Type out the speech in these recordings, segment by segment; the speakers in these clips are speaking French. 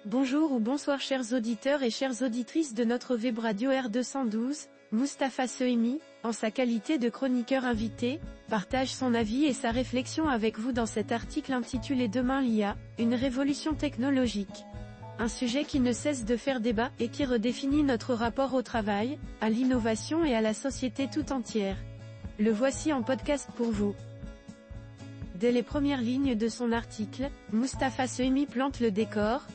Bonjour ou bonsoir chers auditeurs et chères auditrices de notre web radio R212, Mustapha Sehimi, en sa qualité de chroniqueur invité, partage son avis et sa réflexion avec vous dans cet article intitulé Demain l'IA, une révolution technologique. Un sujet qui ne cesse de faire débat et qui redéfinit notre rapport au travail, à l'innovation et à la société tout entière. Le voici en podcast pour vous. Dès les premières lignes de son article, Mustapha Sehimi plante le décor.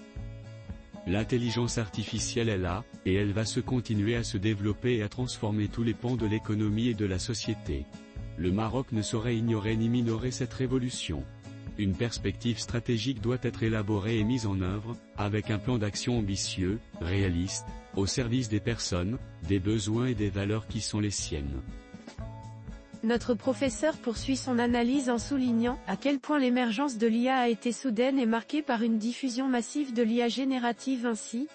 L'intelligence artificielle est là, et elle va se continuer à se développer et à transformer tous les pans de l'économie et de la société. Le Maroc ne saurait ignorer ni minorer cette révolution. Une perspective stratégique doit être élaborée et mise en œuvre, avec un plan d'action ambitieux, réaliste, au service des personnes, des besoins et des valeurs qui sont les siennes. Notre professeur poursuit son analyse en soulignant à quel point l'émergence de l'IA a été soudaine et marquée par une diffusion massive de l'IA générative ainsi.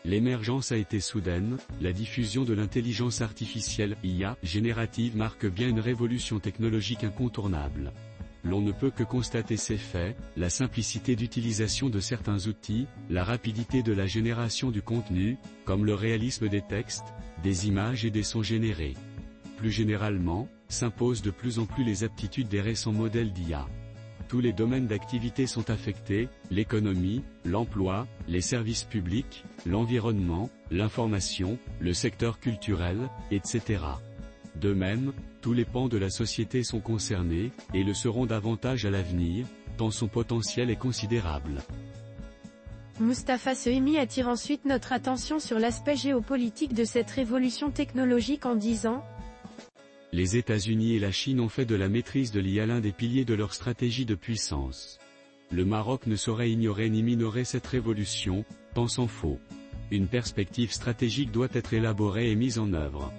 L'émergence a été soudaine, la diffusion de l'intelligence artificielle IA générative marque bien une révolution technologique incontournable. L'on ne peut que constater ces faits, la simplicité d'utilisation de certains outils, la rapidité de la génération du contenu, comme le réalisme des textes, des images et des sons générés. Plus généralement, s'imposent de plus en plus les aptitudes des récents modèles d'IA. Tous les domaines d'activité sont affectés, l'économie, l'emploi, les services publics, l'environnement, l'information, le secteur culturel, etc. De même, tous les pans de la société sont concernés, et le seront davantage à l'avenir, tant son potentiel est considérable. Mustapha Sehimi attire ensuite notre attention sur l'aspect géopolitique de cette révolution technologique en disant: les États-Unis et la Chine ont fait de la maîtrise de l'IA l'un des piliers de leur stratégie de puissance. Le Maroc ne saurait ignorer ni minorer cette révolution, tant s'en faut. Une perspective stratégique doit être élaborée et mise en œuvre.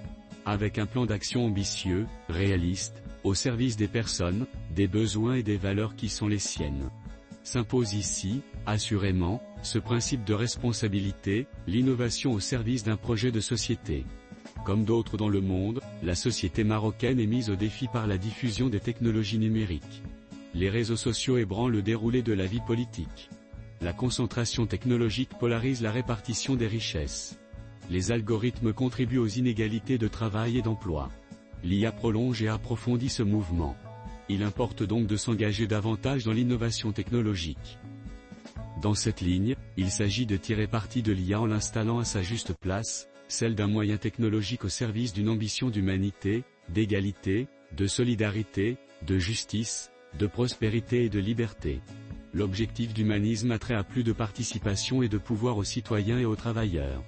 Avec un plan d'action ambitieux, réaliste, au service des personnes, des besoins et des valeurs qui sont les siennes. S'impose ici, assurément, ce principe de responsabilité, l'innovation au service d'un projet de société. Comme d'autres dans le monde, la société marocaine est mise au défi par la diffusion des technologies numériques. Les réseaux sociaux ébranlent le déroulé de la vie politique. La concentration technologique polarise la répartition des richesses. Les algorithmes contribuent aux inégalités de travail et d'emploi. L'IA prolonge et approfondit ce mouvement. Il importe donc de s'engager davantage dans l'innovation technologique. Dans cette ligne, il s'agit de tirer parti de l'IA en l'installant à sa juste place, celle d'un moyen technologique au service d'une ambition d'humanité, d'égalité, de solidarité, de justice, de prospérité et de liberté. L'objectif d'humanisme a trait à plus de participation et de pouvoir aux citoyens et aux travailleurs.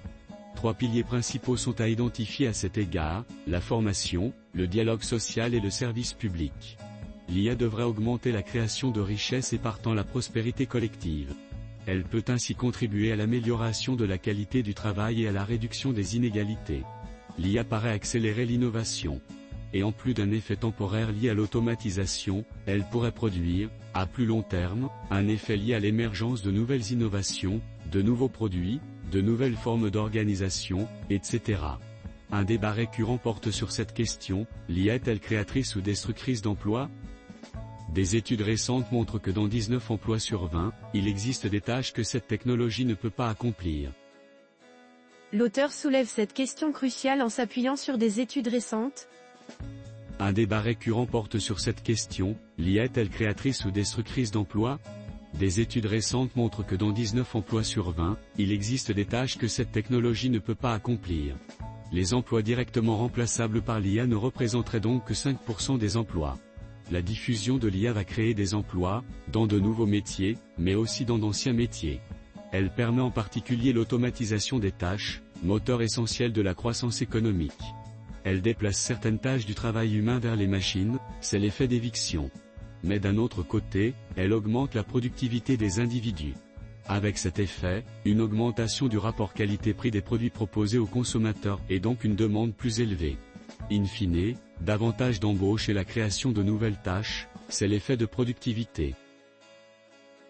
3 piliers principaux sont à identifier à cet égard, la formation, le dialogue social et le service public. L'IA devrait augmenter la création de richesses et partant la prospérité collective. Elle peut ainsi contribuer à l'amélioration de la qualité du travail et à la réduction des inégalités. L'IA paraît accélérer l'innovation. Et en plus d'un effet temporaire lié à l'automatisation, elle pourrait produire, à plus long terme, un effet lié à l'émergence de nouvelles innovations, de nouveaux produits, de nouvelles formes d'organisation, etc. Un débat récurrent porte sur cette question: l'IA est-elle créatrice ou destructrice d'emplois ? Des études récentes montrent que dans 19 emplois sur 20, il existe des tâches que cette technologie ne peut pas accomplir. L'auteur soulève cette question cruciale en s'appuyant sur des études récentes. Un débat récurrent porte sur cette question: l'IA est-elle créatrice ou destructrice d'emplois ? Des études récentes montrent que dans 19 emplois sur 20, il existe des tâches que cette technologie ne peut pas accomplir. Les emplois directement remplaçables par l'IA ne représenteraient donc que 5% des emplois. La diffusion de l'IA va créer des emplois, dans de nouveaux métiers, mais aussi dans d'anciens métiers. Elle permet en particulier l'automatisation des tâches, moteur essentiel de la croissance économique. Elle déplace certaines tâches du travail humain vers les machines, c'est l'effet d'éviction. Mais d'un autre côté, elle augmente la productivité des individus. Avec cet effet, une augmentation du rapport qualité-prix des produits proposés aux consommateurs et donc une demande plus élevée. In fine, davantage d'embauches et la création de nouvelles tâches, c'est l'effet de productivité.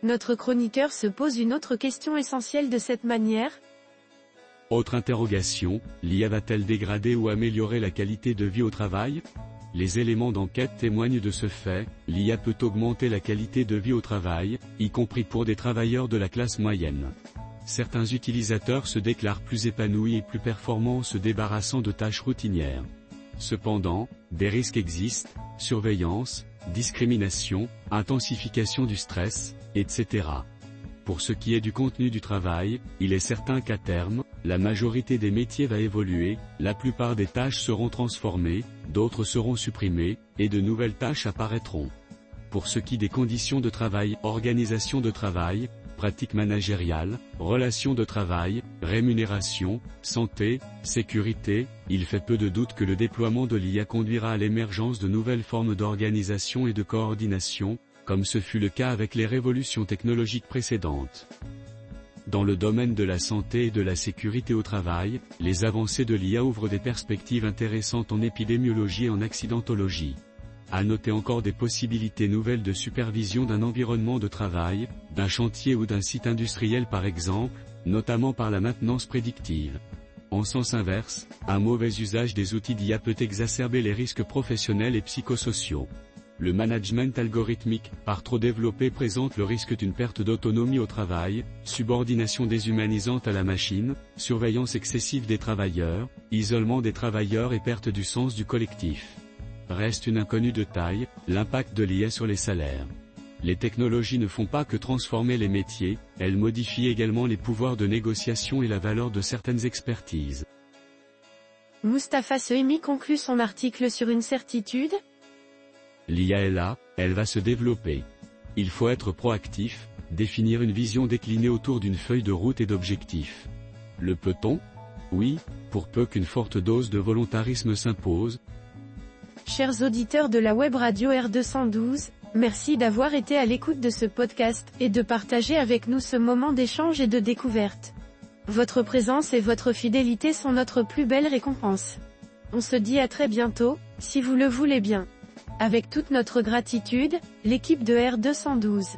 Notre chroniqueur se pose une autre question essentielle de cette manière. Autre interrogation, l'IA va-t-elle dégrader ou améliorer la qualité de vie au travail ? Les éléments d'enquête témoignent de ce fait, l'IA peut augmenter la qualité de vie au travail, y compris pour des travailleurs de la classe moyenne. Certains utilisateurs se déclarent plus épanouis et plus performants en se débarrassant de tâches routinières. Cependant, des risques existent, surveillance, discrimination, intensification du stress, etc. Pour ce qui est du contenu du travail, il est certain qu'à terme, la majorité des métiers va évoluer, la plupart des tâches seront transformées, d'autres seront supprimées, et de nouvelles tâches apparaîtront. Pour ce qui des conditions de travail, organisation de travail, pratiques managériales, relations de travail, rémunération, santé, sécurité, il fait peu de doute que le déploiement de l'IA conduira à l'émergence de nouvelles formes d'organisation et de coordination, comme ce fut le cas avec les révolutions technologiques précédentes. Dans le domaine de la santé et de la sécurité au travail, les avancées de l'IA ouvrent des perspectives intéressantes en épidémiologie et en accidentologie. À noter encore des possibilités nouvelles de supervision d'un environnement de travail, d'un chantier ou d'un site industriel par exemple, notamment par la maintenance prédictive. En sens inverse, un mauvais usage des outils d'IA peut exacerber les risques professionnels et psychosociaux. Le management algorithmique, par trop développé, présente le risque d'une perte d'autonomie au travail, subordination déshumanisante à la machine, surveillance excessive des travailleurs, isolement des travailleurs et perte du sens du collectif. Reste une inconnue de taille, l'impact de l'IA sur les salaires. Les technologies ne font pas que transformer les métiers, elles modifient également les pouvoirs de négociation et la valeur de certaines expertises. Mustapha Sehimi conclut son article sur une certitude. L'IA est là, elle va se développer. Il faut être proactif, définir une vision déclinée autour d'une feuille de route et d'objectifs. Le peut-on? Oui, pour peu qu'une forte dose de volontarisme s'impose. Chers auditeurs de la web radio R212, merci d'avoir été à l'écoute de ce podcast, et de partager avec nous ce moment d'échange et de découverte. Votre présence et votre fidélité sont notre plus belle récompense. On se dit à très bientôt, si vous le voulez bien. Avec toute notre gratitude, l'équipe de R212.